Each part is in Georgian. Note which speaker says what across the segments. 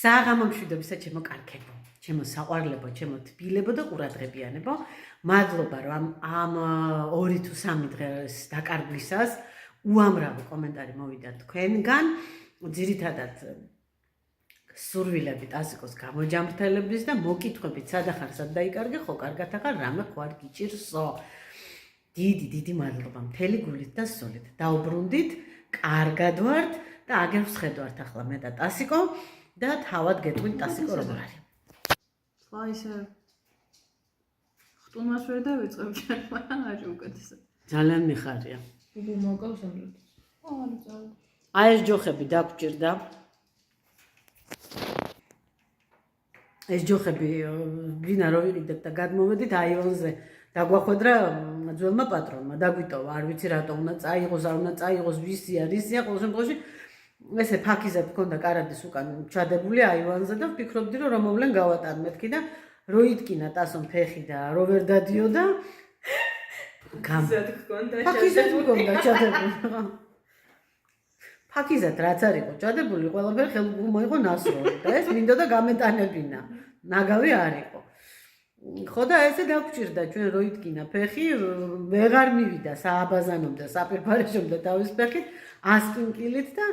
Speaker 1: საღამო მშვიდობისა ჩემო კარგებო, ჩემო საყვარლებო, ჩემო თბილებო და ყურადღებიანებო. მადლობა რომ ამ 2 თუ 3 დღეს დაკარგვისას უამრავი კომენტარი მოვიდა თქვენგან. ძირითადად სურვილებით ასიკოს გამოჯამრთელების და მოკითხვებით სადახარ სად დაიკარგე, ხო კარგად ახარ, რამე ხო არ გიჭირსო. დიდი მადლობა მთელი გულით და სულით. დაუბრუნდით, კარგად ვართ და აგერ ვსხედვართ ახლა მე და ტასიკო და თავად გეტყვით ტასიკო როგორ არის.
Speaker 2: სხვა ისე ხტუნვას ვერ დავიწყებ ჩემმა, აჭი უკეთესად.
Speaker 1: ძალიან მიხარია.
Speaker 2: ბუბუ მოკავს ამრად. არა წავ.
Speaker 1: აი ეს ჯოხები დაგჭირდა. ეს ჯოხები ვინა რო ვიყიდეთ და გადმოვედით აივანზე. დაგვახვედრა ძველმა პატრონმა, დაგვიტოვა, არ ვიცი რატო უნდა წაიღოს, არ უნდა წაიღოს, ვისია, რისია, ყოველ შემთხვევაში ესე ფაქიზად მქონდა კარადის უკან ჩადებული აივანზე და ვფიქრობდი რომ მოვლენ გავატარ მეთქი და რო იტკინა ტასომ ფეხი და რო ვერ დადიოდა ფაქიზად მქონდა ჩადებული. ფაქიზად რაც არ იყო ჩადებული, ყველაფერი ხელგუ მოიღო ნასროლი და ეს მინდოდა გამეტანებინა. ნაგავი არ იყო. ხო და ესე დაგჭირდა ჩვენ რო იტკინა ფეხი, ვეღარ მივიდა სააბაზანომდა, საპირფარეშობდა თავის ფეხით, ასკინკილით და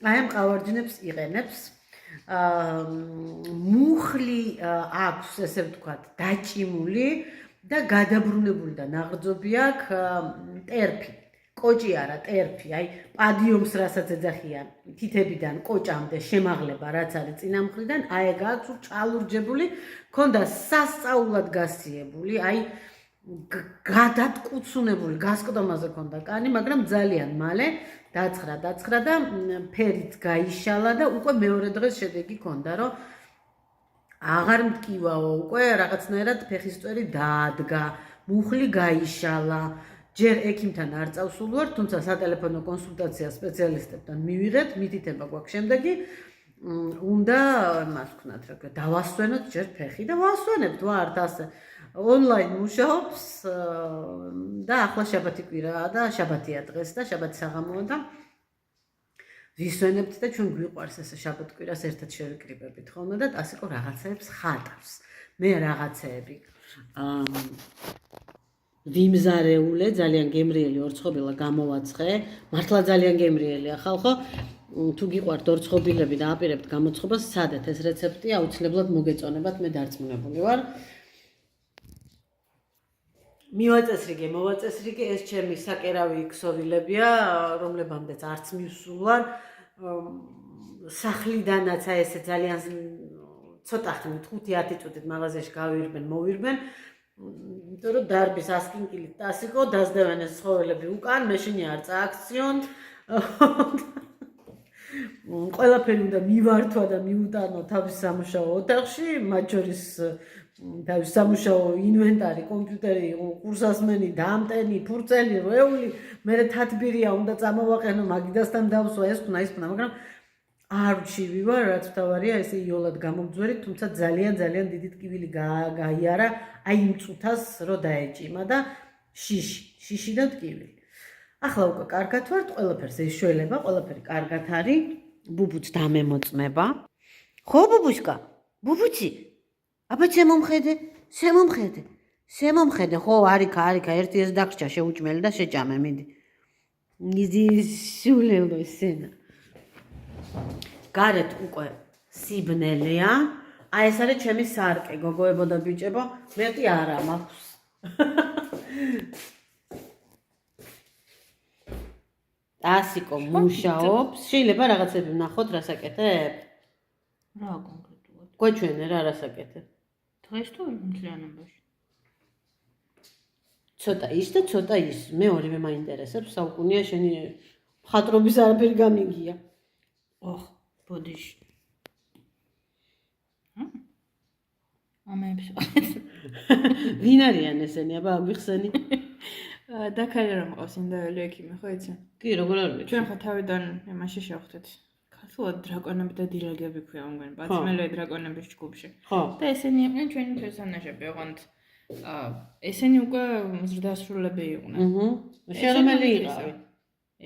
Speaker 1: აი ამ ყავარჯინებს იყენებს. მუხლი აქვს, ესე ვთქვათ, დაჭიმული და გადაბრუნებული და ნაღრძობი აქვს ტერფი. კოჭი არა, ტერფი, აი პადიუმს რასაც ეძახიან, თითებიდან კოჭამდე შემაღლება რაც არის წინა მხრიდან, აი ეგ აქვს ჭალურჯებული, ქონდა სასწაულად გასიებული, აი გადატკუცუნებული, გასკდომაზე ქონდა კანი, მაგრამ ძალიან მალე დაცხრა და ფერიც გაიშალა და უკვე მეორე დღეს შედეგი ქონდა, რომ აღარ მткиვაო, უკვე რაღაცნაირად ფეხის წვერი დაადგა, მუხლი გაიშალა. ჯერ ექიმთან არ წავსულ ვარ, თუმცა სატელეფონო კონსულტაცია სპეციალისტებთან მივიღეთ, მითითება გვაქვს შემდეგი. უნდა მას ვქნათ, რა ქვია, დავასვენოთ ჯერ ფეხი და ვასვენებთ ვართ ასე. ონლაინ მუშაობს და ახლა შაბათი კვირაა და შაბათია დღეს და შაბათი საღამოა და ვისვენებთ და ჩვენ გვიყვარს ესე შაბათ კვირას ერთად შევიკრიბებით ხოლმე და ტასიკო რაღაცეებს ხატავს. მე რაღაცეები ვიმზარეულე, ძალიან გემრიელი ორცხობილა გამოვაცხე, მართლა ძალიან გემრიელია ხალხო. თუ გიყვართ ორცხობილები და აპირებთ გამოცხობას, სადეთ ეს რეცეპტი აუცილებლად მოგეწონებათ, მე დარწმუნებული ვარ. მივაწესრიგე, მოვაწესრიგე, ეს ჩემი საკერავი ქსოვილებია, რომლებამდეც არც მივსულ ვარ. სახლიდანაც აი ესე ძალიან ცოტა ხნით 5-10 წუთით მაღაზიაში გავირბენ, მოვირბენ. იმიტომ რომ დარბის ასკინკილით ტასიკო, დასდევენ ეს ცხოველები უკან, მე შენი არ წააქციონთ. ყველაფერი უნდა მივართვა და მიუტანო თავის სამუშაო ოთახში, მათ შორის თავის სამუშაო ინვენტარი, კომპიუტერი, კურსასმენი, დამტენი, ფურცელი, რეული, მე თათბირია უნდა წამოვაყენო, მაგიდასთან დავსვა, ეს ხნა, მაგრამ არ ვჩივი ვარ, რაც თავარია, ესე იოლად გამომძვერი, თუმცა ძალიან დიდი ტკივილი გაიარა, აი იმ წუთას რო დაეჭიმა და შიში და ტკივილი. ახლა უკვე კარგად ვართ, ყველაფერს ეშველება, ყველაფერი კარგად არის, ბუბუც დამემოწმება. ხო ბუბუშკა, ბუბუცი, აბა შემომხედე, ხო, არიქა, ერთი ეს დაგჭა შეუჭმელი და შეჭამე, მიდი. მიდი სულელო სენა. გარეთ უკვე სიბნელეა. აი ეს არის ჩემი სარკე, გოგოებო და ბიჭებო, მეტი არა მაქვს. ტასიკო მუშაობს, შეიძლება რაღაცები ვნახოთ, რასაკეთებ?
Speaker 2: რა კონკრეტულად?
Speaker 1: გვეჩვენე რა რასაკეთებ?
Speaker 2: დღეს თუ მთლიანობაში?
Speaker 1: ცოტა ის და ცოტა ის, მე ორივე მაინტერესებს, საუკუნეა შენი მხატვრობის არაფერი გამიგია.
Speaker 2: ოხ, ბოდიში. ამებს.
Speaker 1: ვინ არიან ესენი, აბა აგვიხსენი?
Speaker 2: დაქარი რომ ყავს ინდოელი ექიმი, ხო იცი?
Speaker 1: კი, როგორ არ ვიცი.
Speaker 2: ჩვენ ხა თავიდან იმაში შევხვდით. ქართულად დრაკონები და დილაგები ქვია მგონი, ბაცმელე დრაკონების ჯგუფში.
Speaker 1: ხო.
Speaker 2: და ესენი იყვნენ ჩვენი პერსონაჟები, ოღონდ ესენი უკვე ზრდასრულები იყვნენ.
Speaker 1: შეღმელი იყავი.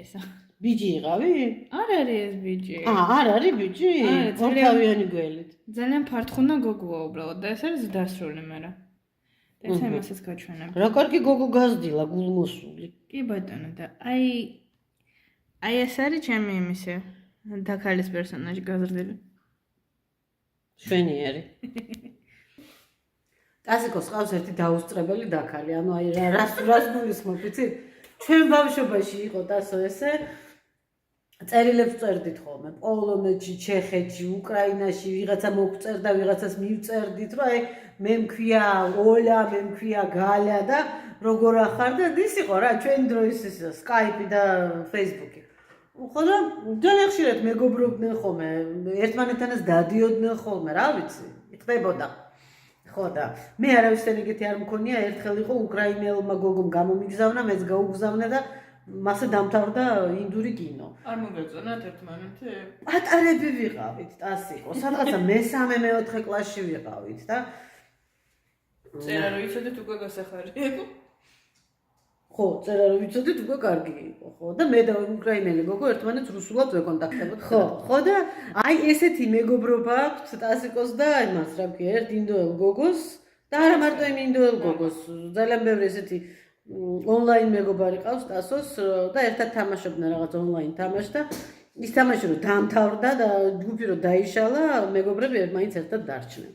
Speaker 2: ესა.
Speaker 1: ბიჯი იყავი?
Speaker 2: არ არის ეს ბიჭი.
Speaker 1: არ არის ბიჭი?
Speaker 2: არა, ძალიან-
Speaker 1: ორთავიანი გველით.
Speaker 2: ძალიან ფართხუნა გოგოა უბრალოდ და ეს არის დასრული მერე. და ეს იმასაც გაჩვენებ.
Speaker 1: რა კარგი გოგო გაზრდილა, გულმოსული.
Speaker 2: კი ბატონო და აი ეს არის ჩემი იმისი დაქალის პერსონაჟი გაზრდილი.
Speaker 1: შვენიერი. ტასიკოს ყავს ერთი დაუსწრებელი დაქალი, ანუ აი რას გულისხმობ, იცით? ჩვენ ბავშვობაში იყო ტასო ესე წერილებს წერდით ხოლმე, პოლონეთში, ჩეხეთში, უკრაინაში, ვიღაცა მოგწერდა, ვიღაცას მივწერდით, რომ აი მე მქვია ოლა, მე მქვია გალა და როგორ ახარ და ის იყო რა, ჩვენი დროის ის Skype და Facebook-ი. ხო და ძალიან ხშირად მეგობრობდნენ ხოლმე, ერთმანეთთანაც დადიოდნენ ხოლმე, რა ვიცი, იტყდებოდა. ხო და მე არავისთან ეგეთი არ მქონია, ერთხელ იყო უკრაინელმა გოგომ გამომიგზავნა, მეც გაუგზავნე და მასე დამთავრდა ინდური კინო.
Speaker 2: არ მოგეწონათ ერთმანეთი?
Speaker 1: პატარები ვიყავით, ტასიკო, სადღაცა მე-3 მე-4 კლასში ვიყავით და
Speaker 2: წერა რო იცოდეთ უკვე გასახარია.
Speaker 1: ხო, წერა რო ვიცოდით უკვე კარგი იყო, ხო და მე და უკრაინელი გოგო ერთმანეთს რუსულად ვეკონტაქტებოდ. ხო და აი ესეთი მეგობრობა აქვს ტასიკოს და იმას რა ქვია, ერთ ინდოელ გოგოს და არა მარტო იმ ინდოელ გოგოს, ძალიან ბევრი ესეთი ონლაინ მეგობარი ყავს ტასოს და ერთად თამაშობდნენ რაღაც ონლაინ თამაშს და ის თამაში რომ დამთავრდა და ჯგუფი რომ დაიშალა, მეგობრები მაინც ერთად დარჩნენ.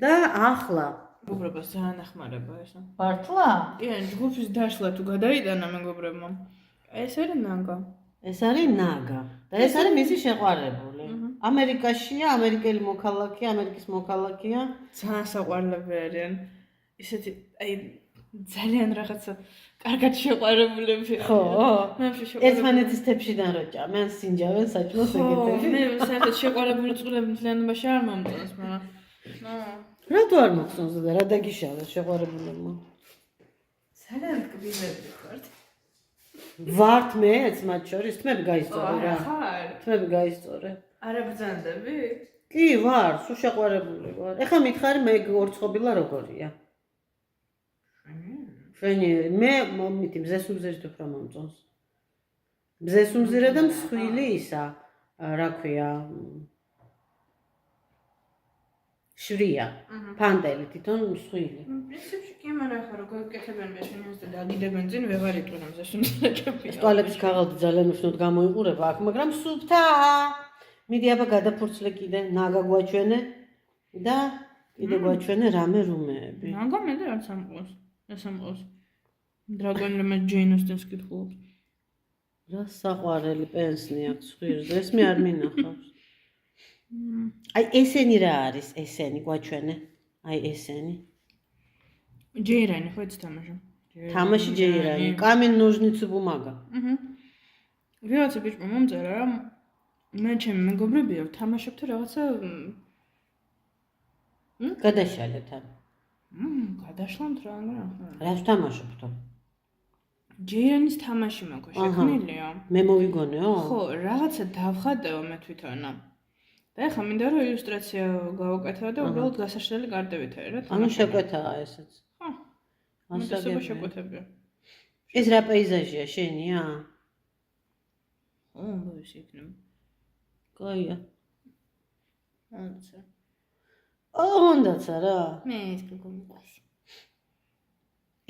Speaker 1: და ახლა
Speaker 2: მეგობრობას ძალიან ახმარება ესა.
Speaker 1: მართლა?
Speaker 2: კი, ჯგუფის დაშლა თუ გადაიტანა მეგობრებმა. ეს არის ნაგა.
Speaker 1: ეს არის ნაგა და ეს არის მისი შეყვარებული. ამერიკაშია, ამერიკელი მოქალაქეა, ამერიკის მოქალაქეა.
Speaker 2: ძალიან საყვარლები არიან. ისეთი აი ძალიან რაღაცა კარგად შეყვარებულები.
Speaker 1: ხო.
Speaker 2: მე შეყვარებული.
Speaker 1: ერთმანეთის თეფშიდან რო ჭამენ, სინჯავენ საჭმელს ეგეთები.
Speaker 2: მე საერთოდ შეყვარებული წყლები მთლიანობაში არ მომწონს, მაგრამ
Speaker 1: რატო არ მოგწონს და რა დაგიშალა შეყვარებულებმა?
Speaker 2: ძალიან ტკბილები ვართ.
Speaker 1: ვართ მეც მათ შორის, თმები გაისწორე რა.
Speaker 2: ხარ?
Speaker 1: თმები გაისწორე.
Speaker 2: არ აბრძანდები?
Speaker 1: კი, ვარ, სულ შეყვარებული ვარ. ეხლა მითხარი მე ორწყობილა როგორია? შვენიერი. მე მომიტი მზესუმზირით უფრო მომწონს. მზესუმზირე და მსხვილი ისა, რა ქვია, შვია. ფანდელი თვითონ მსხვილი.
Speaker 2: პრინციპში კი, მაგრამ ახლა როგორ გეკეთებენ ბეშინოს და დაგიდებენ წინ ვეღარ იტყვიან მზესუმზირეები.
Speaker 1: ტუალეტის ქაღალდი ძალიან უშნოდ გამოიყურება აქ, მაგრამ სუფთაა. მიდი აბა გადაფურცლე კიდე, ნაგა გვაჩვენე და კიდე გვაჩვენე რამე რუმეები.
Speaker 2: ნაგა მე და არც ამყავს. ეს ამყავს. დრაგონმა ჯეინ ოსტენს კითხულობს.
Speaker 1: რა საყვარელი პენსნი აქვს ხვირზე, ეს მე არ მინახავს. აი ესენი რა არის, ესენი გვაჩვენე. აი ესენი.
Speaker 2: ჯეირანი ხო ეს თამაში?
Speaker 1: თამაში ჯეირანი, კამენ ნოჟნიცი ბუმაგა.
Speaker 2: ვიღაცა ბიჭმა მომწერა რა მე ჩემი მეგობრებია ვთამაშობთ რაღაცა
Speaker 1: გადაშალეთ ამ.
Speaker 2: გადაშლამთ რა მაგრამ
Speaker 1: რა ვთამაშობთო?
Speaker 2: ჯეირანის თამაში მაქვს შექმნილია.
Speaker 1: მე მოვიგონეო?
Speaker 2: ხო, რაღაცა დავხატეო მე თვითონა. და ეხლა მინდა რომ ილუსტრაცია გავუკეთო და უბრალოდ გასაშლელი კარტებითაა რა.
Speaker 1: ანუ შეკვეთაა ესეც.
Speaker 2: ხო. ასება შეკვეთებია.
Speaker 1: ეს რა პეიზაჟია შენია?
Speaker 2: ო, ის იქნება.
Speaker 1: კაია.
Speaker 2: ანცა.
Speaker 1: ონდაცა რა.
Speaker 2: მე ის გოგომყვას.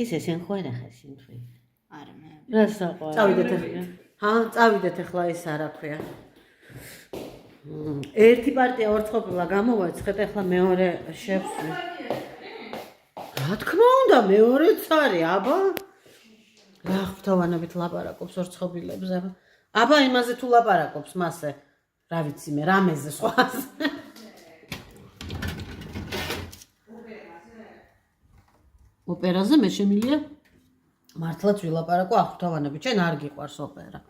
Speaker 1: ის ესენ ხო არა ხარ შენ
Speaker 2: არა მე.
Speaker 1: რა საყვარელი. წავიდეთ ახლა. წავიდეთ ახლა ის არა ქვია. ერთი პარტია ორწყობილა გამოვაცხეთ, ახლა მეორე შევსვი. რა თქმა უნდა, მეორეც არის, აბა. რა ღვთავანებით ლაპარაკობს ორწყობილებზე. აბა იმაზე თუ ლაპარაკობს მასე. რა ვიცი მე, რამეზე სხვას. ოპერაზე მე შემილია მართლაც ვილაპარაკო ღვთავანებით, შენ არ გიყვარს ოპერა.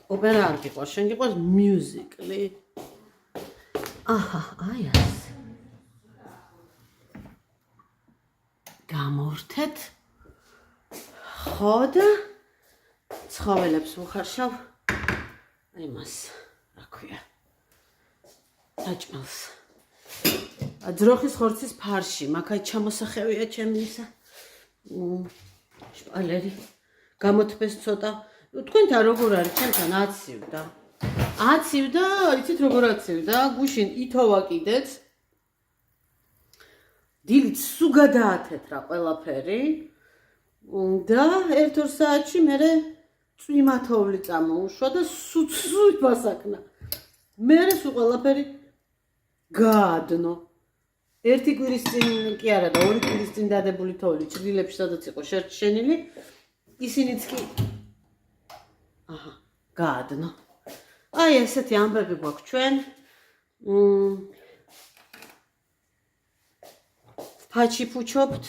Speaker 1: ოპერა არ გიყვარს, შენ გიყვარს მიუზიკლი. აჰა, აი ეს. გამორთეთ. ხო და ცხოველებს ვუხარშავ. იმას, რა ქვია. საჭმელს. ძროხის ხორცის ფარში, მაგაი ჩამოსახევია ჩემი ისა. შპალერი. გამოთბეს ცოტა. თქვენთან როგორ არის? ჩემთან აცივდა. აცივდა, იცით როგორ აცივდა? გუშინ ითოვა კიდეც. დილით სულ გადაათეთრა ყველაფერი. და 1-2 საათში მე წვიმათოვლი წამოუშვა და სულ იფასაკნა. მე სულ ყველაფერი გაადნო. ერთი კვირის წინ კი არა და 2 კვირის წინ დადებული თოვლი ჭრილებში სადაც იყო შერჩენილი, ისინიც კი გაადნო. აი ესეთი ამბები გვაქვს ჩვენ. ფაჩი ფუჩობთ.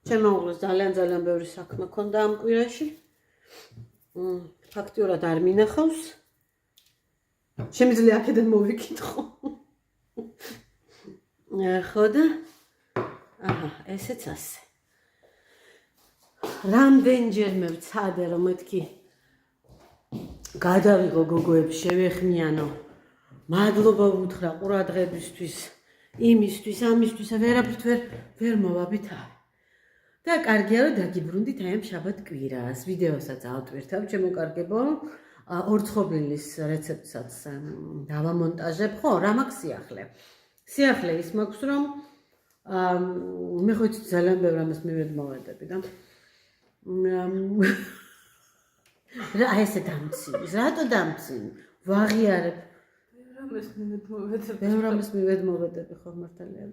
Speaker 1: ჩემო უღლეს ძალიან ბევრი საქმე ქონდა ამ კვირაში. ფაქტიურად არ მინახავს. შემიძლია აქედან მოვიკითხო. ხო და ესეც ასე. რამდენჯერმე ვცადე რომ მეთქი გადავიღო გოგოებს შევეხმიანო. მადლობა ვუთხრა ყურადღებისთვის, იმისთვის, ამისთვის, ვერაფრით ვერ მოვაბითა. და კარგია რომ დაგიბრუნდით აი ამ შაბათ კვირას. ვიდეოსაც ავტვირთავ, ჩემო კარგებო. ორცხობილის რეცეპტსაც დავამონტაჟებ. ხო, რა მაქვს სიახლე. სიახლე ის მაქვს რომ მე ხო იცით ძალიან ბევრ ამას მივედმოვედები და რა ესე დამცინი, რატო დამცინი? ვაღიარებ. ბევრ ამას მივედმოვედები ხო მართალია.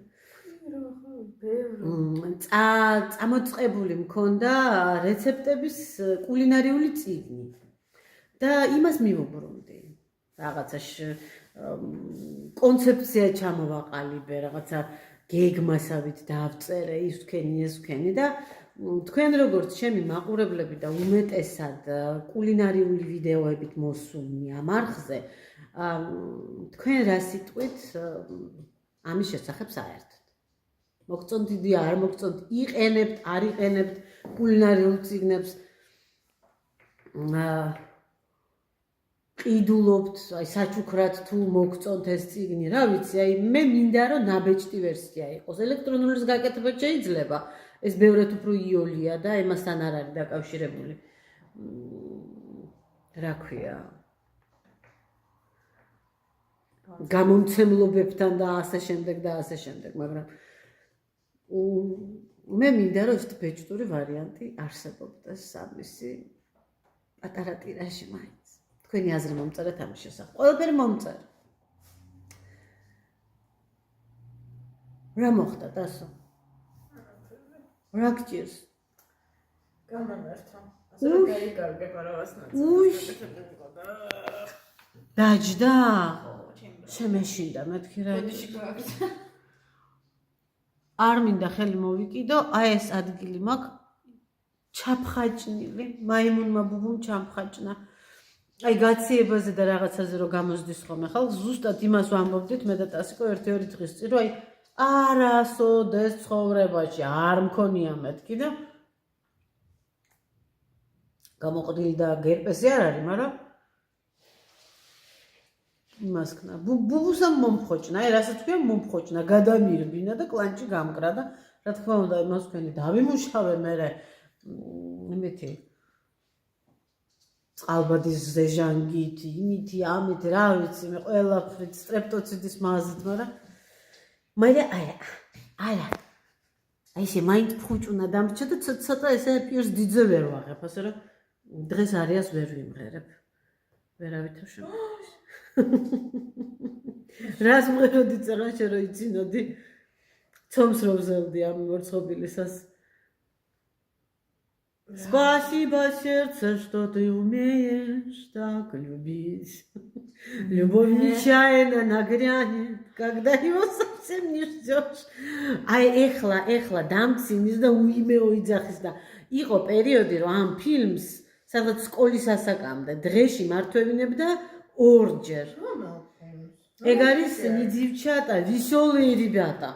Speaker 1: წამოწყებული მქონდა რეცეპტების კულინარიული წიგნი და იმას მივუბრუნდი. რაღაცა კონცეფცია ჩამოვაყალიბე, რაღაცა გეგმასავით დავწერე, ის ვქენი, ეს ვქენი და თქვენ როგორც ჩემი მაყურებლები და უმეტესად კულინარიული ვიდეოებით მოსულნი ამ არხზე, თქვენ რა სიტყვით ამის შესახებ საერთოდ მოგწონთ იდეა, არ მოგწონთ, იყენებთ, არ იყენებთ კულინარიულ წიგნებს, ყიდულობთ, აი საჩუქრად თუ მოგწონთ ეს წიგნი, რა ვიცი, აი მე მინდა რომ ნაბეჭდი ვერსია იყოს. ელექტრონულის გაკეთება შეიძლება, ეს ბევრად უფრო იოლია და ემასთან არ არის დაკავშირებული. რა ქვია? გამომცემლობებთან და ასე შემდეგ და ასე შემდეგ, მაგრამ მე მინდა რომ ეს ბეჭდური ვარიანტი არსებობდეს სამისი პატარა ტირაჟი მაინც. თქვენი აზრი მომწერეთ ამის შესახებ. ყველაფერი მომწერე. რა მოხდა დასო? რა გჭირს?
Speaker 2: გამამერთა. ასე რომ გაიგარგება რაღაცნაირად.
Speaker 1: დაჯდა? შემეშინდა მეთქი რა.
Speaker 2: ბოდიში გაქვს.
Speaker 1: არ მინდა ხელი მოვიკიდო, აი ეს ადგილი მაქვს ჩაფხაჭნილი, მაიმუნმა ბუბუმ ჩამხაჭნა. აი გაციებაზე და რაღაცაზე რომ გამოსდის ხოლმე ხალხ, ზუსტად იმას ვამბობდით მე და ტასიკო 1-2 დღის წინ, რომ აი არასოდეს ცხოვრებაში არ მქონია მეთქი და გამოყრილი და გერპესი არ არის, მაგრამ იმას ქნა. ბუბუსამ მომხოჭნა, აი რასაც ქვია მომხოჭნა, გადამირბინა და კლანჭი გამკრა და რა თქმა უნდა იმას თქვენი დავიმუშავე მე იმეთი წყალბადის ზეჟანგით, იმითი, ამით, რა ვიცი, მე ყველაფრით სტრეპტოციდის მაზით, მაგრამ აი ესე მაინც ფუჭუნა დამრჩა და ცოტა ესე პირს დიდზე ვერ ვაღებ, ასე რომ დღეს არიას ვერ ვიმღერებ. ვერავითარ შემოდის. რას მღეროდი წერა შე რომ იცინოდი? ცომს რო ვზელდი ამ მორცხობილისას. Спасибо, сердце, что ты умеешь так любить. Любовь нечаянно нагрянет, когда его совсем не ждешь. Აი ეხლა დამცინის და უიმეო იძახის და იყო პერიოდი რომ ამ ფილმს სადაც სკოლის ასაკამდე დღეში მართვევინებდა ორჯერ. ეგ არის ნიძივჩატა, ვისოლი რიბატა.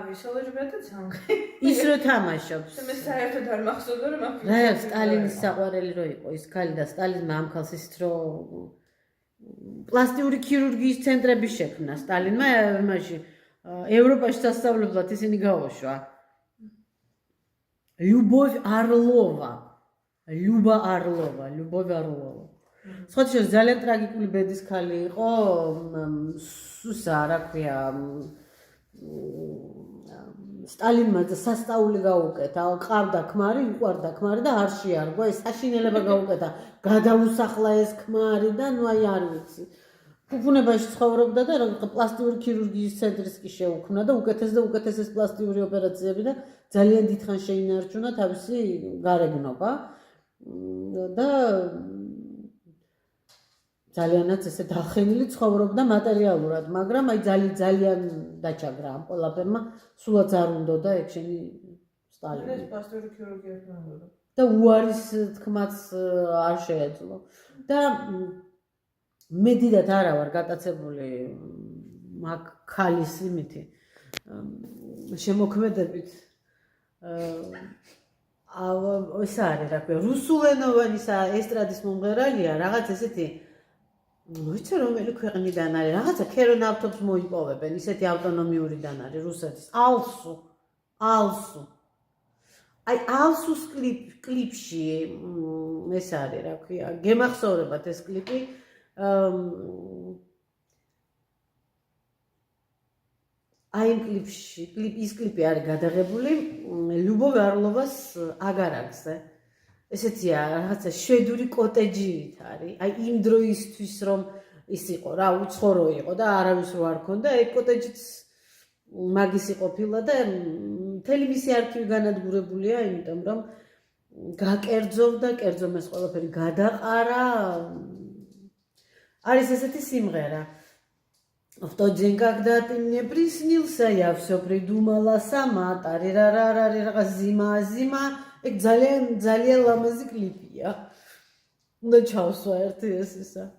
Speaker 2: ვისოლი რიბატა ძანღი.
Speaker 1: ის რო თამაშობს.
Speaker 2: მე საერთოდ არ მახსოვდა რომ ამ
Speaker 1: რა სტალინის საყვარელი რო იყო ის ქალი და სტალინმა ამ ქალს ისეთ რო პლასტიკური ქირურგიის ცენტრები შექმნა სტალინმა იმაში ევროპაში სასწავლებლად ისინი გაუშვა. Любовь Орлова. Люба Орлова, Любовь Орлова. Სხვათა ძალიან ტრაგიკული ბედის ქალი იყო, სუსა, რა ქვია, სტალინმა სასწაული გაუკეთა, ყავდა ქმარი, უყვარდა ქმარი და არ შეარგო, ეს საშინელება გაუკეთა, გადაუსახლა ეს ქმარი და ნუ აი არ ვიცი. ფუფუნებაში ცხოვრობდა და პლასტიკური ქირურგიის ცენტრის კი შეუქმნა და უკეთეს პლასტიკური ოპერაციები და ძალიან დიდხანს შეინარჩუნა თავისი გარეგნობა და ძალიანაც ესე დახენილი ცხოვრობდა მატერიალურად, მაგრამ აი ძალიან დაჩაგრა ამ ყველაფერმა, სულაც არ უნდოდა ეგ შენი სტალინი.
Speaker 2: ეს პლასტიკური ქირურგია ხმარობდა.
Speaker 1: და უარის თქმაც არ შეეძლო. და მე დიდად არა ვარ გატაცებული მაგ ქალის იმითი შემოქმედებით. ეს არის რა ქვია, რუსულენოვანი ესტრადის მომღერალია, რაღაც ესეთი ვიცი რომელი ქვეყნიდან არის, რაღაცა ქერონავტობს მოიპოვებენ, ისეთი ავტონომიურიდან არის რუსეთის. ალსუ. აი ალსუს კლიპში ეს არის რა ქვია, გემახსოვრებათ ეს კლიპი. აი იმ კლიპში, ის კლიპი არის გადაღებული ლიუბოვ ორლოვას აგარაკზე. ესეთია რაღაცა შვედური კოტეჯით არის. აი იმ დროისთვის რომ ის იყო რა, უცხორო იყო და არავის რო არ ქონდა, ეგ კოტეჯიც მაგის ყოფილა და მთელი მისი არქივი განადგურებულია, იმიტომ რომ გაკერძოვდა, კერძომ ეს ყველაფერი გადაყარა. არის ესეთი სიმღერა. В тот день, когда ты мне приснился, я все придумала сама. Тарирарарари, зима. ეგ ძალიან ლამაზი კლიპია. უნდა ჩავსვა ერთი ეს ისა.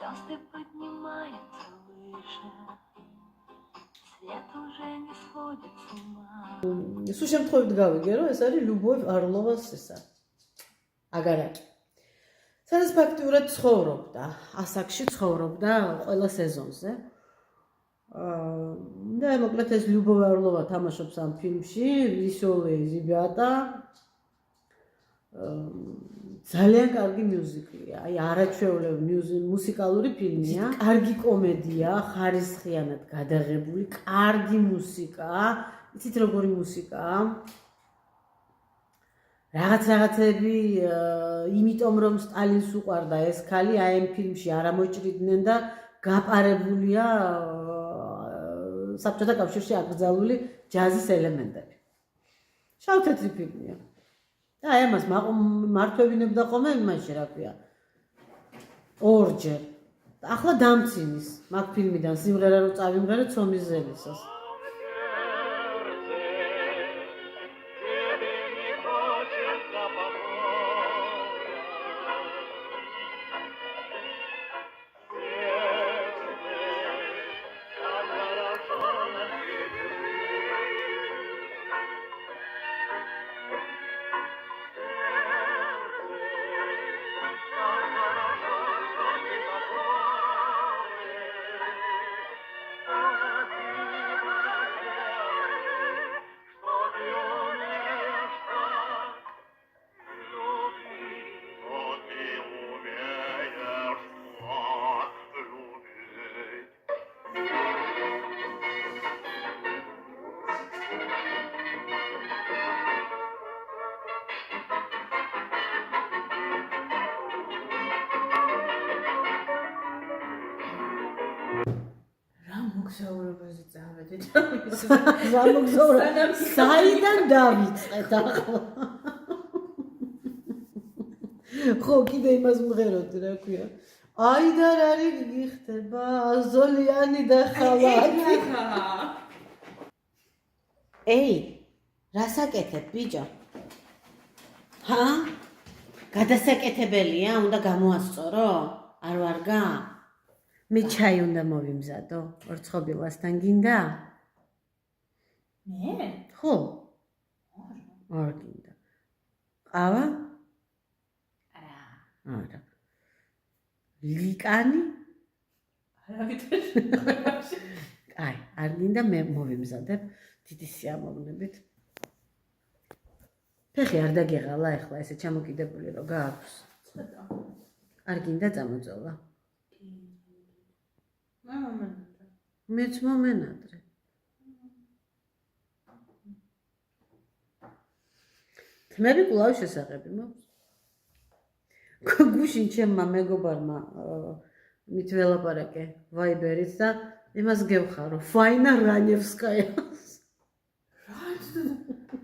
Speaker 3: Звезды поднимаются выше, свет уже не сходит с ума.
Speaker 1: სულ შემთხვევით გავიგე, რომ ეს არის ლიუბოვ ორლოვას ისა. აგარაკი. სადაც ფაქტიურად ცხოვრობდა, ასაკში ცხოვრობდა ყველა სეზონზე. და მოკლედ ეს ლიუბოვ ორლოვა თამაშობს ამ ფილმში, ვისოლე ზიბატა. ძალიან კარგი მიუზიკლია, აი არაჩვეულები მუსიკალური ფილმია, კარგი კომედია, ხარისხიანად გადაღებული, კარგი მუსიკა, იცით როგორი მუსიკაა? რაღაცები, იმიტომ რომ სტალინს უყვარდა ეს ქალი, აი ამ ფილმში არ ამოჭრიდნენ და გაპარებულია საბჭოთა კავშირში აკრძალული ჯაზის ელემენტები. შავ-თეთრი ფილმია. და აი ამას მართვებინებდა ხოლმე იმაში რა ქვია. ორჯერ. ახლა დამცინის მაგ ფილმიდან სიმღერა რო წავიმღერე ცომის ზელისას. მოგზაურობაზე წავედით. რა მოგზაურობა? საიდან დავიწყეთ ახლა? ხო, კიდე იმას მღეროდი, რა ქვია. აიდარ არის გიხდება, ზოლიანი და ხალათი. ეი, რასაკეთებ, ბიჭო? ჰა? გადასაკეთებელია, უნდა გამოასწორო? არ ვარგა? მე ჩაი უნდა მოვიმზადო, ორცხობილასთან გინდა?
Speaker 2: მე?
Speaker 1: ხო. არ გინდა. ყავა?
Speaker 2: არა.
Speaker 1: არა. ლიკანი?
Speaker 2: არავითარ.
Speaker 1: აი, არ გინდა მე მოვიმზადებ დიდი სიამოვნებით. ფეხი არ დაგეღალა ახლა ესე ჩამოკიდებული რო გააქვს.
Speaker 2: ცოტა.
Speaker 1: არ გინდა წამოწოლა.
Speaker 2: მომენტა.
Speaker 1: მეც მომენადრე. თმები კვლავ შესაძები მაქვს. გუშინ ჩემმა მეგობარმა მით ველაპარაკე ვაიბერით და იმას გევხარო ფაინა რანევსკაიას.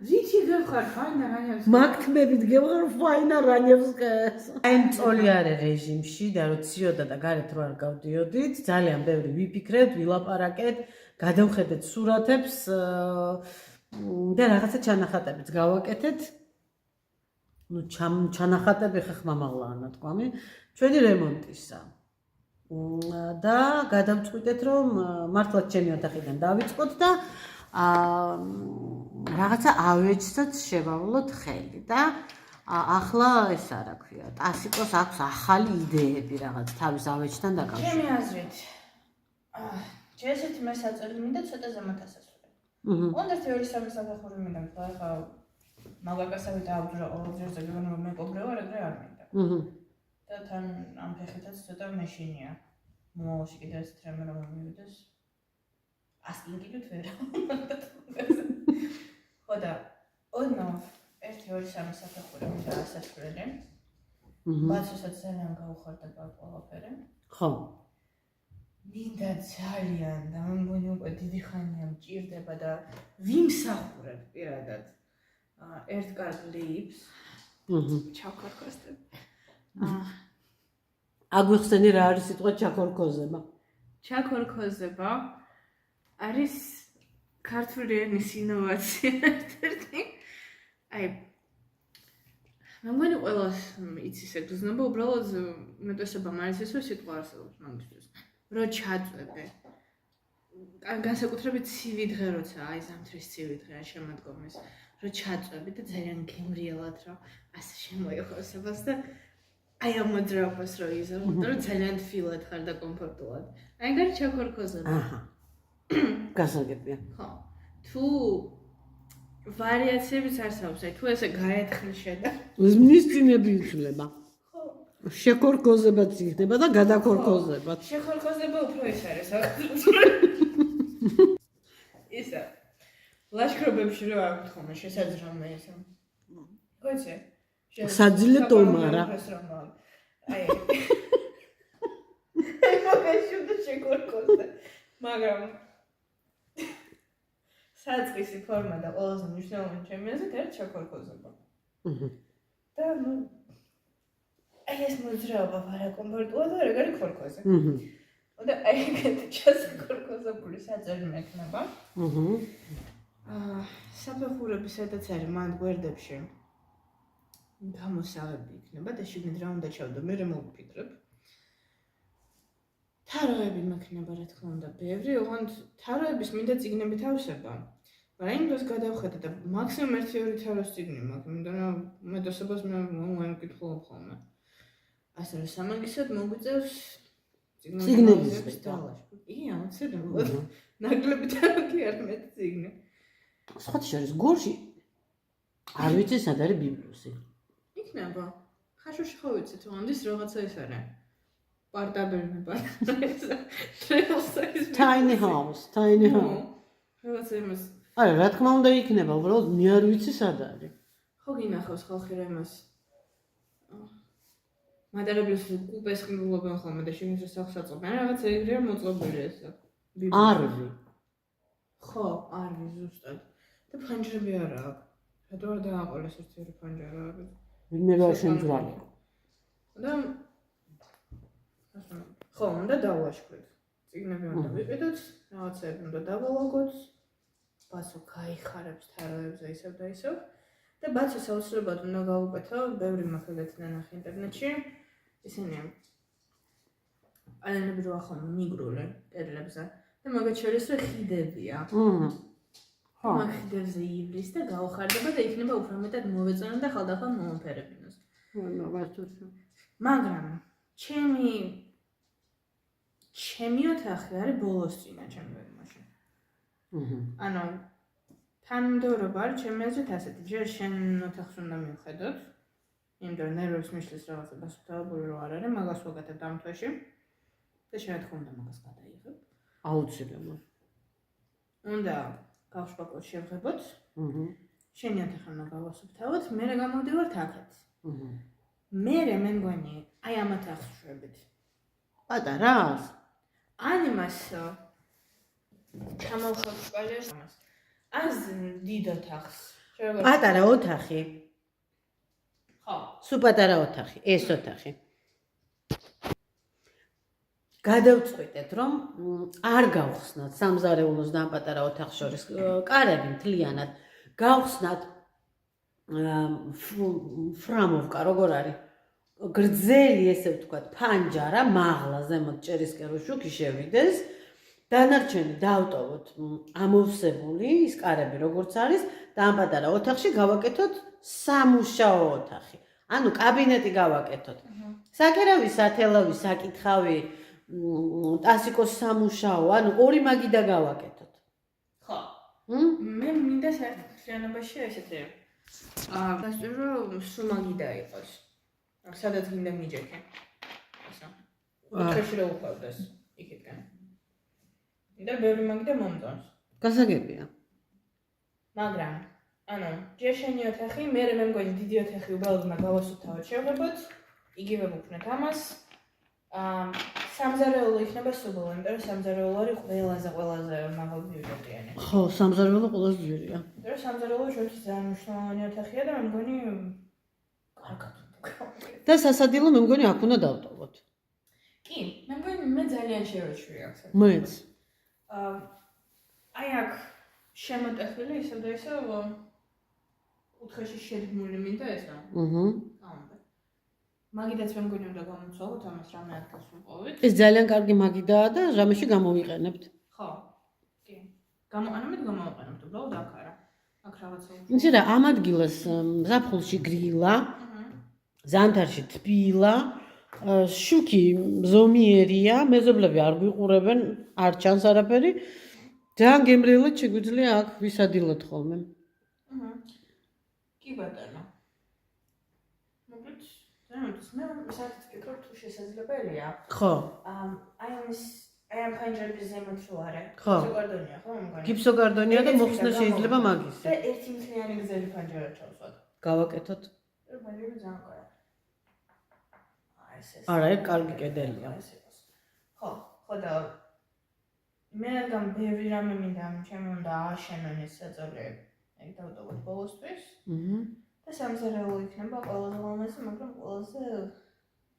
Speaker 2: რითი გეხარ ფაინა რანევსკაია?
Speaker 1: მაგთმებით გევხარო ფაინა რანევსკაიას. აი მწოლი არის რეჟიმში და რო ციოდა და გარეთ რო არ გავდიოდით, ძალიან ბევრი ვიფიქრეთ, ვილაპარაკეთ, გადავხედეთ სურათებს და რაღაცა ჩანახატებიც გავაკეთეთ. ну ჩანახატები ხმამაღლაა ნათქვამი ჩვენი რემონტისა და გადავწყვიტეთ რომ მართლაც ჩემი ოთახიდან დავიწყოთ და რაღაცა ავეჯსაც შევავლოთ ხელი და ახლა ეს არა ქვია ტასიკოს აქვს ახალი იდეები რაღაც თავის ავეჯთან დაკავშირებით
Speaker 2: ჩემი აზრით ესეთი მესაწერი მინდა ცოტა ზემოთასასვლელი. უნდათ ორი სამი საფეხური მინდა ხა მაგაკასავით დააბძრა ყოველდღიურზე გიგონა მეკობრეო ეგრე არ მინდა. და თან ამ ფეხითაც ცოტა მეშინია. მომავალში კიდევ ეს თრემა რომ მივიდეს. ასკინგით ვერა. ხო და ოდნავ 1-2-3 საფეხური მინდა ასასვლელი. ბაცოსაც ძალიან გაუხარდება ყველაფერი.
Speaker 1: ხო.
Speaker 2: მინდა ძალიან და მე მგონი უკვე დიდი ხანია მჭირდება და ვიმსახურებ პირადად. ერთ კარგ ლიფს. ჩაქორქოსებ.
Speaker 1: აგვიხსენი რა არის სიტყვა ჩაქორქოზება?
Speaker 2: ჩაქორქოზება არის ქართული ენის ინოვაცია ერთ-ერთი. აი მე მგონი ყველას იცის ეგ გზნობა უბრალოდ მეტოსება მაინც ის სიტყვა არსებობს მაგისთვის. რო ჩაწვები. განსაკუთრებით ცივი დღე როცა აი ზამთრის ცივი დღე ან შემოდგომის რო ჩაწვები და ძალიან გემრიელად რა ასე შემოიხოსებას და აი ამ მოძრაობას რო იზამ და რომ ძალიან თბილად ხარ და კომფორტულად. აი გარ ჩაქორქოზება.
Speaker 1: აჰა. გასაგებია.
Speaker 2: ხო. თუ ვარიაციებიც არსებობს, აი თუ ესე გაეთხლიშე და
Speaker 1: ზმნის წინები იცვლება.
Speaker 2: ხო.
Speaker 1: შეკორქოზებაც იქნება და გადაქორქოზებაც.
Speaker 2: შეხორქოზება უფრო ის არის. ისა ლაშქრობებში რა აქვს ხოლმე შესაძრამე ესა. ხოიცი?
Speaker 1: საძილე ტომარა.
Speaker 2: აი. აი მაგაში და შეკორქოზდა. მაგრამ საწყისი ფორმა და ყველაზე მნიშვნელოვანი ჩემი აზრით არის ჩაქორქოზება. და ნუ აი ეს მოძრაობა ვარა კომფორტულად და ეგ არის ქორქოზე. და აი ეგეთი ჩაქორქოზებული საძელი მექნება. საფეხურები სადაც არის მან გვერდებში გამოსავები იქნება და შიგნით რა უნდა ჩავდო მე მოვიფიქრებ. თაროები მექნება რა თქმა უნდა ბევრი, ოღონდ თაროების მინდა წიგნები თავსება. მაგრამ იმ დროს გადავხედე და მაქსიმუმ 1-2 თაროს წიგნი მაქვს, იმიტომ რომ მეტოსებას მე მომკითხულობ ხოლმე. ასე რომ სამაგისოდ მოგვიწევს
Speaker 1: წიგნების
Speaker 2: დალაშქრება. ია, აუცილებლად. ნაკლები თაროგი არ მე წიგნი.
Speaker 1: სხვა შორის გორში არ ვიცი სად არის ბიბლიოსი.
Speaker 2: იქნება. ხაშუში ხო ვიცი თუ ამდის რაღაცა ის არის. პარტაბერნება.
Speaker 1: Tiny house.
Speaker 2: რაღაცა იმას.
Speaker 1: არა, რა თქმა უნდა იქნება, უბრალოდ მე არ ვიცი სად არის.
Speaker 2: ხო გინახავს ხალხი რა იმას. მადარებლებს კუპეს ხმულობენ ხოლმე და შეგინს სახსაწყობენ. რაღაცა ეგრეა მოწყობილი ესა.
Speaker 1: არვი.
Speaker 2: ხო, არვი ზუსტად. და ფანჯრები არა აქვს. რატო არ დააყოლეს ერთი ფანჯარა არის?
Speaker 1: ვინმე რა შემძრალი.
Speaker 2: და ხო, უნდა დავაშქრეთ. წიგნები უნდა ვიყიდოთ, რაღაცები უნდა დავალაგოთ. ბაცო გაიხარებს თაროებზე ისევ და ისევ. და ბაცოს აუცილებლად უნდა გავუკეთო, ბევრი მაქვს ეგეთი ნანახი ინტერნეტში. ისინი ალენები რო ახლა მიგრული კედლებზე და მაგათ შორის რა ხიდებია. ხო. მაგ ხიდებზე ივლის და გაუხარდება და იქნება უფრო მეტად მოვეწონა და ხალხთან მომფერებინოს.
Speaker 1: ნუ ვასწორებ.
Speaker 2: მაგრამ ჩემი ოთახი არის ბოლოს წინა ჩემი ვერმაში. ანუ თანმიმდევრობა არის ჩემი აზრით ასეთი, ჯერ შენ ოთახს უნდა მივხედოთ, იმიტომ რომ ნერვებს მიშლის რაღაცა დასუფთავებული რო არ არის, მაგას ვაკეთებ ამ თვეში და შენ თქო უნდა მაგას გადაიღებ.
Speaker 1: აუცილებლად.
Speaker 2: უნდა გავშპაკოთ შევღებოთ. შენი ოთახი უნდა გავასუფთავოთ, მერე გამოვდივართ აქეთ. მერე მე მგონი აი ამ ოთახს შვებით.
Speaker 1: პატარას?
Speaker 2: ან იმას ჩამოვხებ კვალიერს ამას. ან დიდ ოთახს.
Speaker 1: პატარა ოთახი.
Speaker 2: ხო.
Speaker 1: სულ პატარა ოთახი, ეს ოთახი. გადავწყვიტეთ, რომ არ გავხსნათ სამზარეულოს და ამ პატარა ოთახს შორის კარები მთლიანად. გავხსნათ ფრამოვკა, როგორ არის? გრძელი, ესე ვთქვათ, ფანჯარა, მაღლა ზემოთ ჭერისკენ რო შუქი შევიდეს. დანარჩენი დავტოვოთ ამოვსებული ის კარები როგორც არის და ამ პატარა ოთახში გავაკეთოთ სამუშაო ოთახი. ანუ კაბინეტი გავაკეთოთ. საკერავი, სათელავი, საკითხავი, ტასიკოს სამუშაო, ანუ ორი მაგიდა გავაკეთოთ.
Speaker 2: ხო. მე მინდა საერთაშორისოში ესეთი. დასწრო სულ მაგიდა იყოს. სადაც გინდა მიჯექე. ასა. უცხოში რო უხავდეს იქიდან. და ბევრი მაგიდა მომწონს.
Speaker 1: გასაგებია.
Speaker 2: მაგრამ ანუ ჯერ შენი ოთახი, მე მგონი დიდი ოთახი უბრალოდ უნდა გავასუფთავოთ შევღებოთ, იგივე ვუქნათ ამას. სამზარეულო იქნება სუბოლო, იმიტომ რომ სამზარეულო არის ყველაზე მაღალ ბიუჯეტიანი.
Speaker 1: ხო, სამზარეულო ყველაზე ძვირია.
Speaker 2: იმიტომ რომ სამზარეულო ჩვენთვის ძალიან მნიშვნელოვანი ოთახია და მე მგონი კარგად.
Speaker 1: და სასადილო მე მგონი აქ უნდა დავტოვოთ.
Speaker 2: კი, მე მგონი მე ძალიან შევეჩვი აქ.
Speaker 1: მეც.
Speaker 2: აი აქ შემოტეხილი ისე და ისე კუთხეში შედგმული მინდა ესა. მაგიდაც მე მგონი უნდა გამოცვალოთ ამას რამე ადგილს ვუყოვით.
Speaker 1: ეს ძალიან კარგი მაგიდაა და რამეში გამოვიყენებთ.
Speaker 2: ხო. კი. ამით გამოვიყენებთ, უბრალოდ აქ არა. აქ რაღაცა.
Speaker 1: იცი რა, ამ ადგილას ზაფხულში გრილა, ზამთარში თბილა, შუქი ზომიერია, მეზობლები არ გვიყურებენ, არ ჩანს არაფერი. ძალიან გემრიელად შეგვიძლია აქ ვისადილოთ ხოლმე.
Speaker 2: კი ბატონო. მე საერთოდ ვფიქრობ თუ შესაძლებელია.
Speaker 1: ხო.
Speaker 2: აი ამ ფანჯრების ზემოთ რო არა.
Speaker 1: ხო.
Speaker 2: გიფსოგარდონია ხო მგონი?
Speaker 1: გიფსოგარდონია და მოხსნა შეიძლება მაგის.
Speaker 2: და ერთი მთლიანი გზელი ფანჯარა ჩავსვათ.
Speaker 1: გავაკეთოთ.
Speaker 2: ფანჯრები ძალიან კარგი.
Speaker 1: არა, ეგ კარგი კედელია.
Speaker 2: ხო და მე რადგან ბევრი რამე მინდა, ჩემი უნდა ააშენონ ეს საწოლი, ეგ დავტოვოთ ბოლოსთვის. და სამზარეულო იქნება ყველაზე ლამაზი, მაგრამ ყველაზე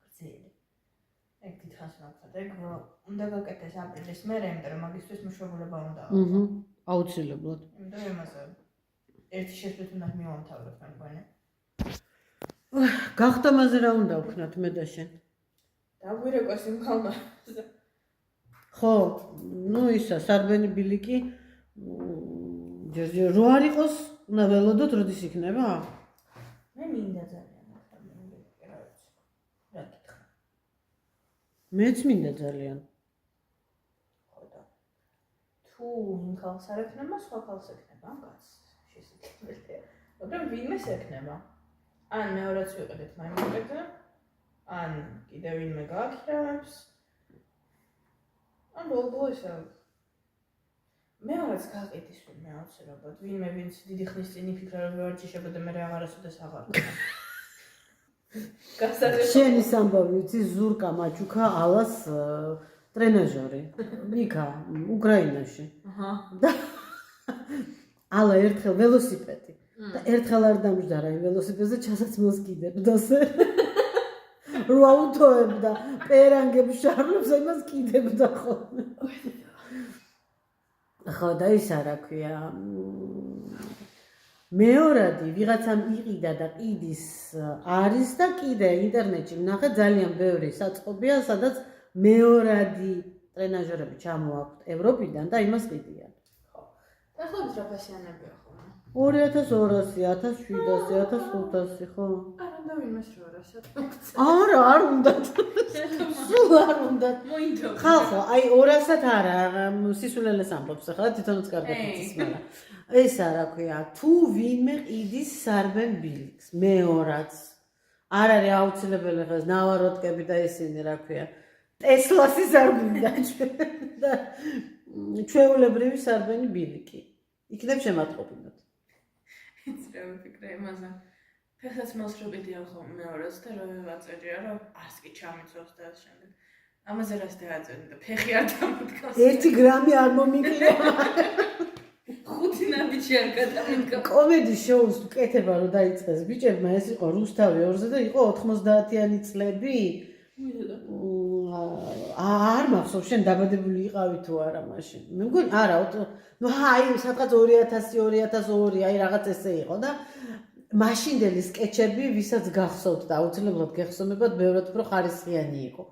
Speaker 2: გრძელი. ეგ დიდხანს ნახოთ, ეგ უნდა გაკეთდეს აპრილის მერე, იმიტომ რომ მაგისთვის მშობლობა უნდა აქვს.
Speaker 1: აუცილებლად.
Speaker 2: იმიტომ რომ იმაზე ერთი შეშლით უნდა მივამთავროთ, მე მგონი.
Speaker 1: გახტომაზე რა უნდა ვქნათ მე და შენ?
Speaker 2: დაგვირეკოს იმ ხალხზე.
Speaker 1: ხო, ნუ ისა სარბენი ბილიკი ჯერ რო არ იყოს, უნდა ველოდოთ როდის იქნება?
Speaker 2: მე მინდა ძალიან სარბენი ბილიკი, რა ვიცი. რა გითხრა?
Speaker 1: მეც მინდა ძალიან.
Speaker 2: ხო და თუ იმ ხალხს არ ექნება, სხვა ხალხს ექნება, ამ კაცს შესაძლებელია. მაგრამ ვინმეს ექნება? ან მეორეც ვიყიდეთ მაიმუნებზე, ან კიდევ ვინმე გააქირავებს. ან ბოლო ისე მეორეც გაყიდის ვინმე აუცილებლად, ვინმე ვინც დიდი ხნის წინ იფიქრა რომ ვარჯიშებოდა და მე აღარასოდეს აღარ ქნა.
Speaker 1: შენი სამბავი ვიცი ზურკა მაჩუკა ალას ტრენაჟორი. იქა უკრაინაში. და ალა ერთხელ ველოსიპედი. და ერთხელ არ დამჯდარა იმ ველოსიპედზე ჩასაცმელს კიდებდასე. რო აუტოებდა პერანგებს შარლებს იმას კიდებდა ხოლმე. ხო და ის არა ქვია. მეორადი ვიღაცამ იყიდა და ყიდის არის და კიდე ინტერნეტში ვნახე ძალიან ბევრი საწყობია, სადაც მეორადი ტრენაჟერები ჩამოაქვთ ევროპიდან და იმას ყიდიან.
Speaker 2: ხო. და ხო პროფესიონალია ხოლმე.
Speaker 1: 2200, 1700, 1500 ხო?
Speaker 2: არა და ვინმეს რა არა საერთოდ.
Speaker 1: არა, არ უნდა. სულ არ უნდა.
Speaker 2: მოინდო.
Speaker 1: ხალხო, აი 200-ად არა, სისულელეს ამბობს ახლა თვითონაც კარგად იცის, მაგრამ ესა რა ქვია, თუ ვინმე ყიდის სარბენ ბილიქს, მეორაც. არ არის აუცილებელი ხეს ნავაროტკები და ისინი რა ქვია. ტესლასის არ გვინდა და ჩვეულებრივი სარბენი ბილიკი. იქნებ შემატყობინოთ.
Speaker 2: იცი რა ვიფიქრე იმაზე. ფეხსაც მოსრობიდია ხოლმე მეორეც და რა ვაწერიო რომ ასკი ჩამიწევს და ამ შემდეგ. ამაზე რას დააწერე და ფეხი არ დამდგას.
Speaker 1: 1 გრამი არ მომიკლია.
Speaker 2: 5 ნაბიჯი არ გადამდგა.
Speaker 1: კომედი შოუს კეთება რომ დაიწყეს ბიჭებმა ეს იყო რუსთავი 2-ზე და იყო 90-იანი წლები. არ მახსოვს შენ დაბადებული იყავი თუ არა მაშინ. მე მგონი არა, ნუ აი სადღაც 2000 2002 აი რაღაც ესე იყო და მაშინდელი სკეჩები ვისაც გახსოვთ და აუცილებლად გეხსოვებათ ბევრად უფრო ხარისხიანი იყო.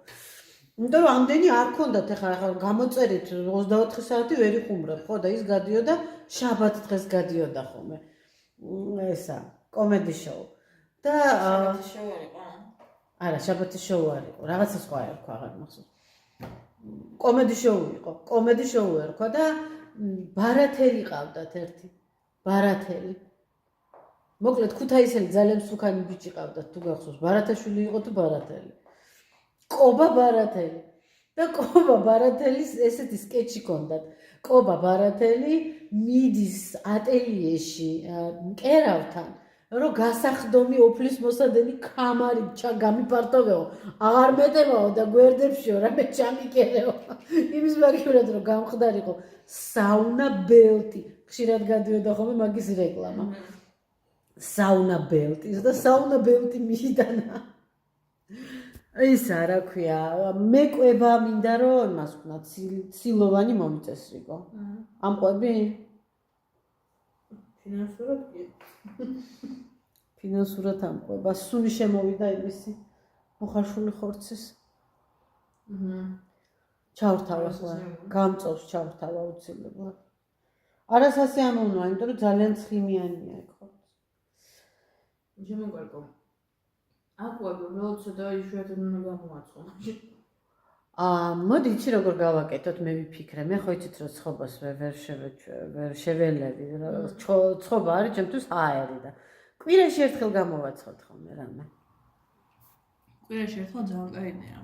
Speaker 1: იმიტომ რომ ამდენი არ ქონდათ ახლა გამოწერით 24 საათი ვერ იხუმრებ ხო და ის გადიოდა შაბათ დღეს გადიოდა ხოლმე. ესა კომედი შოუ. და
Speaker 2: შოუ არ იყო.
Speaker 1: არა, შაბათის შოუ არ იყო. რაღაცა სხვა ერქვა, აღარ მახსოვს. კომედი შოუ იყო. კომედი შოუ ერქვა და ბარათელი ყავდათ ერთი. ბარათელი. მოკლედ ქუთაისელი ძალიან მსუქანი ბიჭი ყავდათ თუ გახსოვს. ბარათაშვილი იყო თუ ბარათელი. კობა ბარათელი. და კობა ბარათელის ესეთი სკეჩი ქონდათ. კობა ბარათელი მიდის ატელიეში მკერავთან. რომ გასახდომი ოფლის მოსადენი კამარი გამიფარტოვეო, აღარ მეტევაო და გვერდებშიო რამე ჩამიკერეო. იმის მაგივრად რომ გამხდარიყო საუნა ბელტი. ხშირად გადიოდა ხოლმე მაგის რეკლამა. საუნა ბელტის და საუნა ბელტი მიიდანა. ისა რა ქვია, მე ყვება მინდა რომ იმას ვქნა ცილოვანი მომიწესრიგო. ამყვები?
Speaker 2: ფინანსურად კი.
Speaker 1: ფინანსურად ამყვება. სუნი შემოვიდა იმისი მოხარშული ხორცის. ჩავრთავა ხო? გამწოვს ჩავრთავა უცილებლად. არასასიამოვნოა, იმიტომ რომ ძალიან ცხიმიანია ეგ ხორცი.
Speaker 2: შემოგვარკო. აკვები როცა და იშვიათად უნდა გამოვაწყო.
Speaker 1: მოდი იცი როგორ გავაკეთოთ, მე ვიფიქრე. მე ხო იცით რომ ცხობას ვერ შეველები. ცხობა არის ჩემთვის აერი და კვირაში ერთხელ გამოვაცხოთ ხოლმე რამე.
Speaker 2: კვირაში ერთხელ ძალიან კაი იდეა.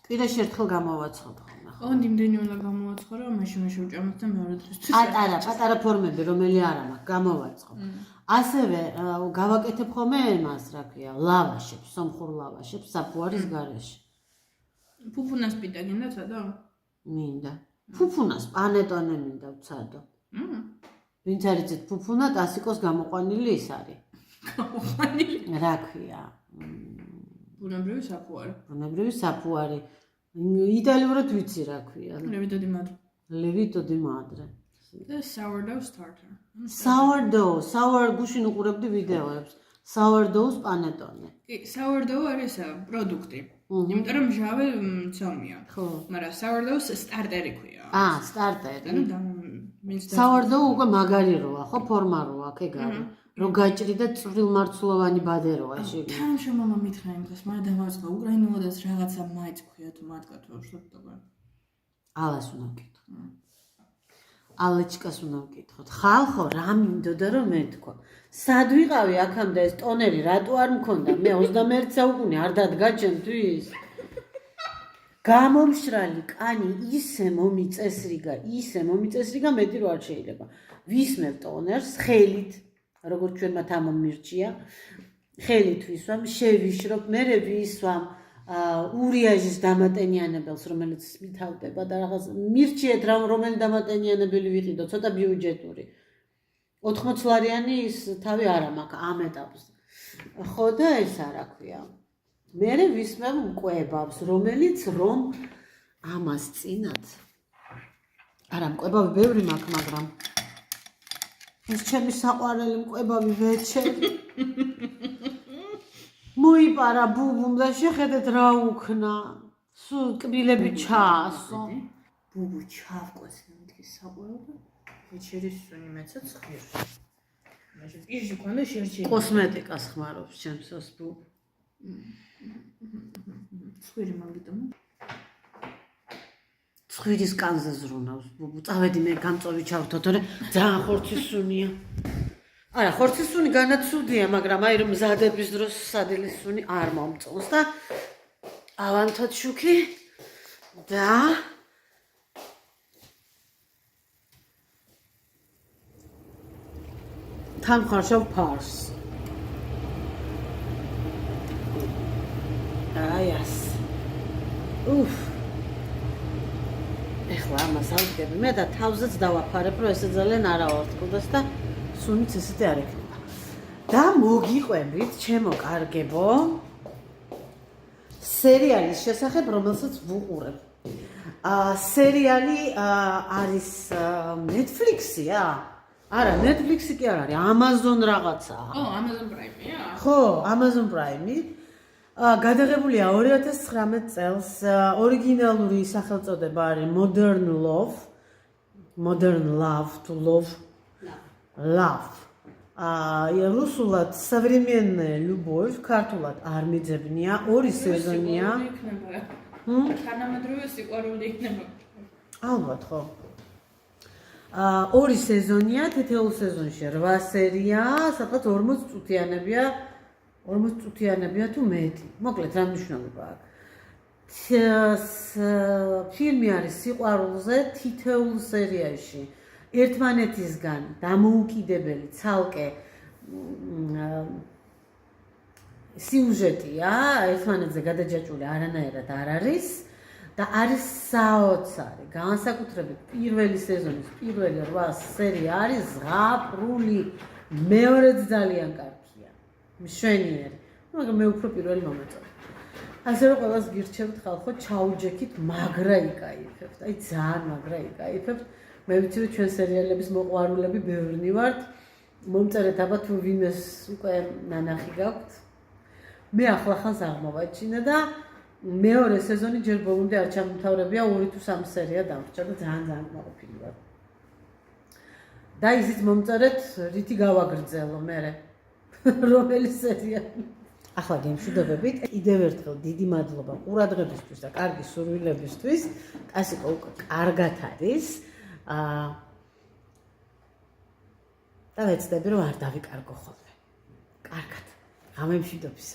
Speaker 1: კვირაში ერთხელ გამოვაცხოთ ხოლმე.
Speaker 2: ოღონდ იმდენი უნდა გამოვაცხო რომ მაშინ შევჭამოთ და მეორე დღისთვის.
Speaker 1: პატარა ფორმები რომელი არა მაქვს გამოვაცხო. ასევე გავაკეთებ ხოლმე იმას რა ქვია, ლავაშებს, სომხურ ლავაშებს საფუარის გარეშე.
Speaker 2: ფუფუნას პიტა გინდა ცადო?
Speaker 1: მინდა. ფუფუნას პანეტონე მინდა ვცადო. ვინც არ იცით ფუფუნა ტასიკოს გამოყვანილი ის არის.
Speaker 2: გამოყვანილი?
Speaker 1: რა ქვია?
Speaker 2: ბუნებრივი საფუარი.
Speaker 1: ბუნებრივი საფუარი. იტალიურად ვიცი რა ქვია.
Speaker 2: ლევიტო დი მადრე.
Speaker 1: ლევიტო დი მადრე.
Speaker 2: და sourdough starter.
Speaker 1: sour გუშინ უყურებდი ვიდეოებს. sourdough პანეტონე.
Speaker 2: კი, sourdough არის პროდუქტი. იმიტომ რომ მჟავე მცომია.
Speaker 1: ხო.
Speaker 2: მაგრამ sourdough სტარტერი ქვია.
Speaker 1: სტარტერი.
Speaker 2: ანუ
Speaker 1: sourdough უკვე მაგარი როა, ხო, ფორმა როა, აქ ეგ არის. რომ გაჭრი და წვრილმარცვლოვანი ბადეროა შეგე.
Speaker 2: თანამშრომელმა მითხრა იმ დღეს, მაგრამ დამაწყდა უკრაინულადაც რაღაცა მაიც ქვია თუ მათგა თუ შეტყობა.
Speaker 1: ალას უნდა ვკითხო. ალეჩკას უნდა ვკითხოთ. ხალხო, რა მინდოდა რომ მეთქვა. სად ვიყავი აქამდე ეს ტონერი რატო არ მქონდა? მე 21 საუკუნე არ დადგა ჩემთვის. გამომშრალი კანი ისე მომიწესრიგა, მეტი რო არ შეიძლება. ვისმევ ტონერს ხელით, როგორც ჩვენმა თამამ მირჩია. ხელით ვისვამ, შევიშრობ, მერე ვისვამ ურიაჟის დამატენიანებელს, რომელიც მითავდება და რაღაც მირჩიეთ რომელი დამატენიანებელი ვიყიდო, ცოტა ბიუჯეტური. 80 ლარიანი ის თავი არა მაქვს ამ ეტაპზე. ხო და ეს რა ქვია. მერე ვისმევ მკვებავს, რომელიც რომ ამას წინათ. არა, მკვებავი ბევრი მაქვს, მაგრამ ეს ჩემი საყვარელი მკვებავი ვეჩერი. მოიპარა ბუბუმ და შეხედეთ რა უქნა. სულ კბილები ჩაასო.
Speaker 2: ბუბუ ჩავყვეს მეთქი საყვარელ და ვეჩერის სუნი მეცაც ხირს. პირში ქონდა შერჩი.
Speaker 1: კოსმეტიკას ხმარობს ჩემს ოსბუ.
Speaker 2: ცხვირი მაგიტომ.
Speaker 1: ცხვირის კანზე ზრუნავს ბუბუ. წავედი მე გამწოვი ჩავთო, თორე ძალიან ხორცისუნია. არა, ხორცისუნი განაცუდია, მაგრამ აი რომ მზადების დროს სადილისუნი არ მომწონს და ავანთოთ შუქი და თან ხარშავ ფარს. აი ეს. უფ. ეხლა ამას ავდგები მე და თავზეც დავაფარებ, რომ ესე ძალიან არ ავართკუდეს და სუნიც ესეთი არ ექნება. და მოგიყვებით, ჩემო კარგებო, სერიალის შესახებ, რომელსაც ვუყურებ. სერიალი არის Netflix-ია? არა, Netflix-ი კი არ არის, Amazon რაღაცაა.
Speaker 2: Amazon Prime-ია?
Speaker 1: ხო, Amazon Prime-ი. გადაღებულია 2019 წელს. ორიგინალური სახელწოდება არის Modern Love. Modern Love to Love. Love. რუსულად современная любовь, ქართულად არ მიძებნია, 2 სეზონია.
Speaker 2: თანამედროვე სიყვარული იქნება.
Speaker 1: ალბათ ხო. 2 სეზონია, თითოეულ სეზონში 8 სერიაა, სადღაც 40 წუთიანებია, 40 წუთიანებია თუ მეტი. მოკლედ რა მნიშვნელობა აქვს? ფილმი არის სიყვარულზე თითოეულ სერიაში. ერთმანეთისგან დამოუკიდებელი ცალკე სიუჟეტია, ერთმანეთზე გადაჯაჭვული არანაირად არ არის და არის საოცარი. განსაკუთრებით პირველი სეზონის პირველი 8 სერია არის ზღაპრული, მეორეც ძალიან კარგია. მშვენიერი. მაგრამ მე უფრო პირველი მომეწონა. ასე რომ ყველას გირჩევთ ხალხო, ჩაუჯექით, მაგრა იკაიფებთ. აი ძალიან მაგრა იკაიფებთ. მე ვიცი რომ ჩვენ სერიალების მოყვარულები ბევრნი ვართ. მომწერეთ აბა თუ ვინმეს უკვე ნანახი გაქვთ. მე ახლახანს აღმოვაჩინე და მეორე სეზონი ჯერ ბოლომდე არ ჩამომთავრებია, 2 თუ 3 სერია დამრჩა და ძალიან კმაყოფილი ვარ. და ისიც მომწერეთ, რითი გავაგრძელო მე. რომელი სერიალი? ახლა გემშვიდობებით. კიდევ ერთხელ დიდი მადლობა ყურადღებისთვის და კარგი სურვილებისთვის. კასიკო უკვე კარგად არის. და ვეცდები რომ არ დავიკარგო ხოლმე. კარგად. გამემშვიდობის.